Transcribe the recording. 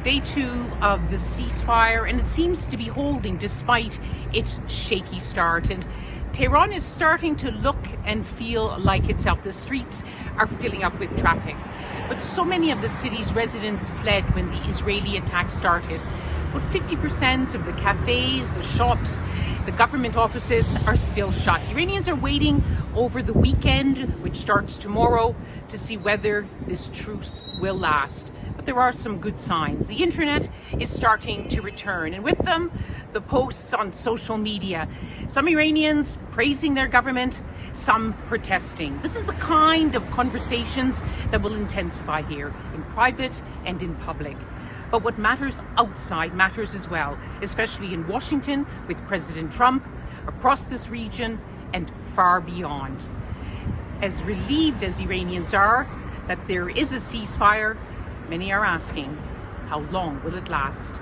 Day 2 of the ceasefire, and it seems to be holding despite its shaky start. And Tehran is starting to look and feel like itself. The streets are filling up with traffic. But so many of the city's residents fled when the Israeli attack started. But 50% of the cafes, the shops, the government offices are still shut. Iranians are waiting over the weekend, which starts tomorrow, to see whether this truce will last. But there are some good signs. The internet is starting to return, and with them, the posts on social media. Some Iranians praising their government, some protesting. This is the kind of conversations that will intensify here, in private and in public. But what matters outside matters as well, especially in Washington with President Trump, across this region and far beyond. As relieved as Iranians are that there is a ceasefire, many are asking, how long will it last?